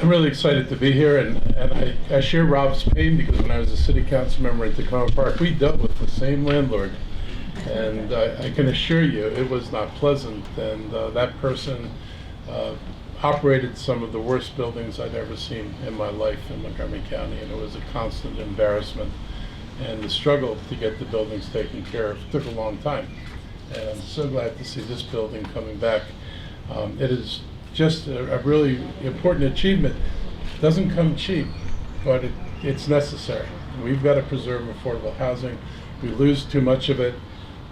I'm really excited to be here, and I share Rob's pain because when I was a city council member in Tacoma Park, we dealt with the same landlord. And I can assure you it was not pleasant, and that person operated some of the worst buildings I'd ever seen in my life in Montgomery County, and it was a constant embarrassment. And the struggle to get the buildings taken care of took a long time. And I'm so glad to see this building coming back. It is just a really important achievement. It doesn't come cheap, but it's necessary. We've got to preserve affordable housing. We lose too much of it.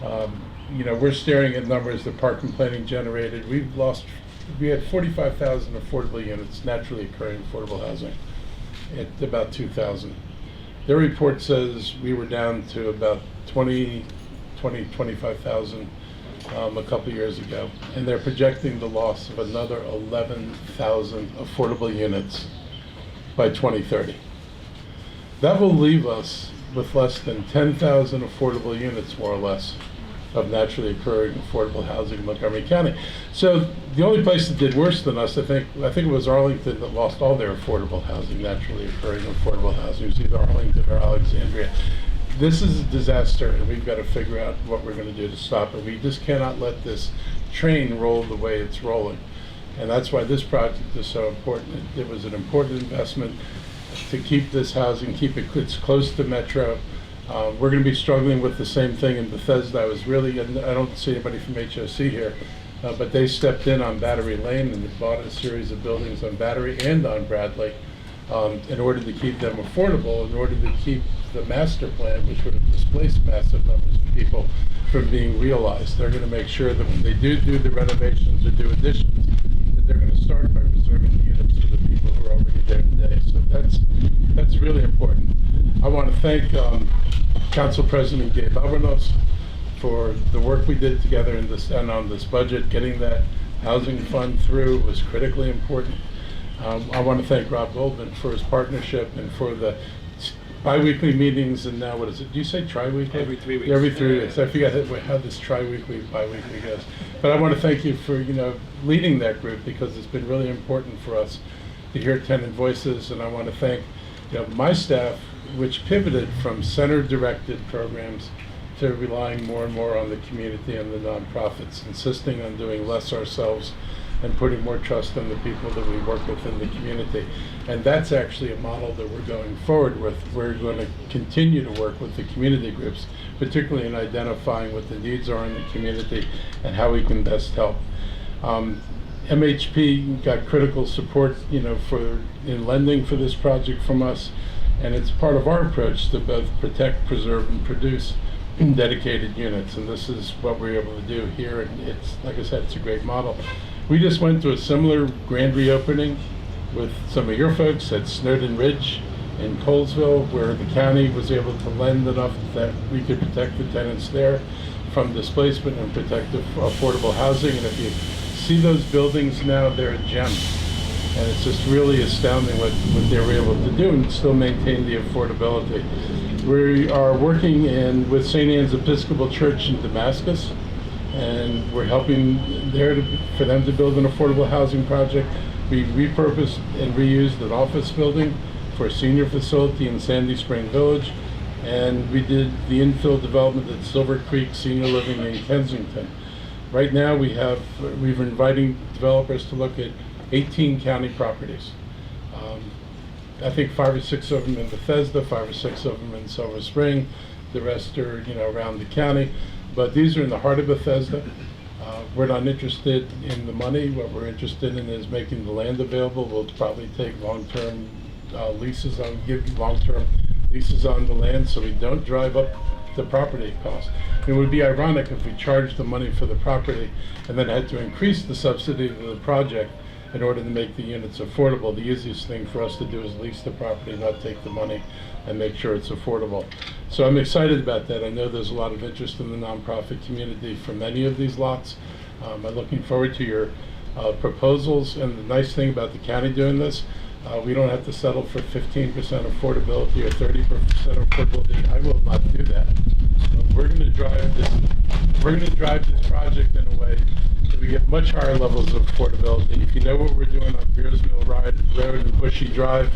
We're staring at numbers that park and planning generated. We had 45,000 affordable units, naturally occurring affordable housing, at about 2,000. Their report says we were down to about 25,000 a couple years ago, and they're projecting the loss of another 11,000 affordable units by 2030. That will leave us with less than 10,000 affordable units, more or less, of naturally occurring affordable housing in Montgomery County. So the only place that did worse than us, I think it was Arlington that lost all their affordable housing, naturally occurring affordable housing. It was either Arlington or Alexandria. This is a disaster, and we've got to figure out what we're going to do to stop it. We just cannot let this train roll the way it's rolling. And that's why this project is so important. It was an important investment to keep this housing, it's close to Metro. We're going to be struggling with the same thing in Bethesda. I don't see anybody from HOC here, but they stepped in on Battery Lane and bought a series of buildings on Battery and on Bradley in order to keep them affordable, in order to keep the master plan, which would have displaced massive numbers of people, from being realized. They're going to make sure that when they do the renovations or do additions, that they're going to start by preserving the units for the people who are already there today. So that's really important. I want to thank Council President Gabe Albornoz for the work we did together and on this budget. Getting that housing fund through was critically important. I want to thank Rob Goldman for his partnership and for the bi-weekly meetings, and now what is it? Do you say tri-weekly? Every 3 weeks. Every 3 weeks. I forget how this tri-weekly, bi-weekly goes. But I want to thank you for leading that group, because it's been really important for us to hear tenant voices, and I want to thank my staff, which pivoted from center-directed programs to relying more and more on the community and the nonprofits, insisting on doing less ourselves and putting more trust in the people that we work with in the community. And that's actually a model that we're going forward with. We're going to continue to work with the community groups, particularly in identifying what the needs are in the community and how we can best help. MHP got critical support, in lending for this project from us, and it's part of our approach to both protect, preserve, and produce dedicated units. And this is what we're able to do here, and it's, like I said, it's a great model. We just went through a similar grand reopening with some of your folks at Snowden Ridge in Colesville, where the county was able to lend enough that we could protect the tenants there from displacement and protect affordable housing. And if you see those buildings now, they're a gem. And it's just really astounding what they were able to do and still maintain the affordability. We are working with St. Anne's Episcopal Church in Damascus, and we're helping there for them to build an affordable housing project. We repurposed and reused an office building for a senior facility in Sandy Spring Village, and we did the infill development at Silver Creek Senior Living in Kensington. Right now we're inviting developers to look at 18 county properties. I think 5 or 6 of them in Bethesda, 5 or 6 of them in Silver Spring. The rest are around the county. But these are in the heart of Bethesda. We're not interested in the money. What we're interested in is making the land available. We'll probably take long-term leases on the land, so we don't drive up the property cost. It would be ironic if we charged the money for the property and then had to increase the subsidy of the project in order to make the units affordable. The easiest thing for us to do is lease the property, not take the money, and make sure it's affordable. So I'm excited about that. I know there's a lot of interest in the nonprofit community for many of these lots. I'm looking forward to your proposals. And the nice thing about the county doing this, we don't have to settle for 15% affordability or 30% affordability. I will not do that. We're going to drive this project in a way we get much higher levels of affordability. If you know what we're doing on Beers Mill Road and Bushy Drive,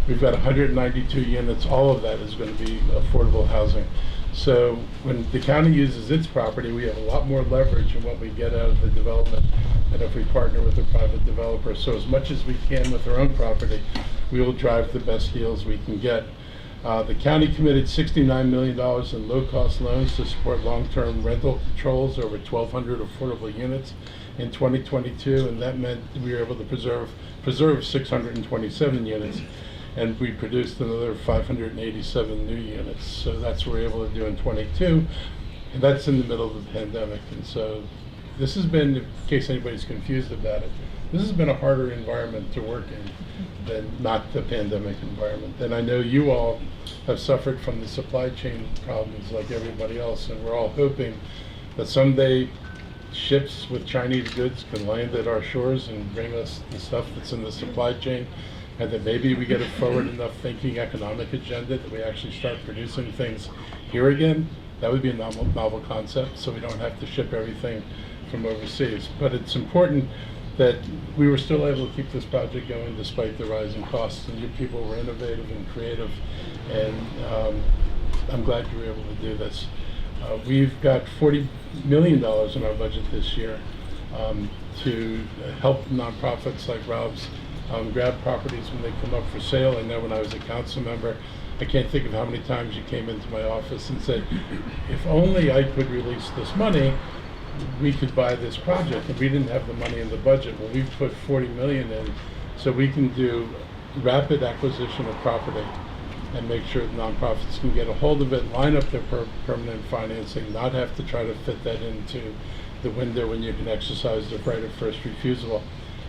we've got 192 units. All of that is going to be affordable housing. So when the county uses its property, we have a lot more leverage in what we get out of the development than if we partner with a private developer. So as much as we can with our own property, we will drive the best deals we can get. The county committed $69 million in low-cost loans to support long-term rental controls over 1,200 affordable units in 2022, and that meant we were able to preserve 627 units, and we produced another 587 new units. So that's what we're able to do in 22, and that's in the middle of the pandemic. And so this has been, in case anybody's confused about it, this has been a harder environment to work in than not the pandemic environment. And I know you all have suffered from the supply chain problems like everybody else, and we're all hoping that someday ships with Chinese goods can land at our shores and bring us the stuff that's in the supply chain, and that maybe we get a forward enough thinking economic agenda that we actually start producing things here again. That would be a novel concept, so we don't have to ship everything from overseas. But it's important that we were still able to keep this project going despite the rising costs, and you people were innovative and creative, and I'm glad you were able to do this. We've got $40 million in our budget this year to help nonprofits like Rob's grab properties when they come up for sale. I know when I was a council member, I can't think of how many times you came into my office and said, if only I could release this money, we could buy this project, and we didn't have the money in the budget. Well, we've put 40 million in so we can do rapid acquisition of property and make sure that nonprofits can get a hold of it, line up their permanent financing, not have to try to fit that into the window when you can exercise the right of first refusal.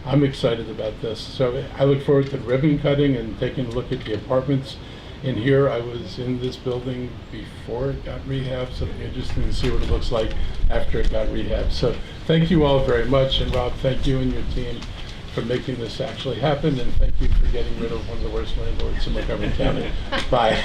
I'm excited about this. So I look forward to ribbon cutting and taking a look at the apartments in here. I was in this building before it got rehabbed, so it'll be interesting to see what it looks like after it got rehabbed. So thank you all very much, and Rob, thank you and your team for making this actually happen, and thank you for getting rid of one of the worst landlords in Montgomery County. Bye.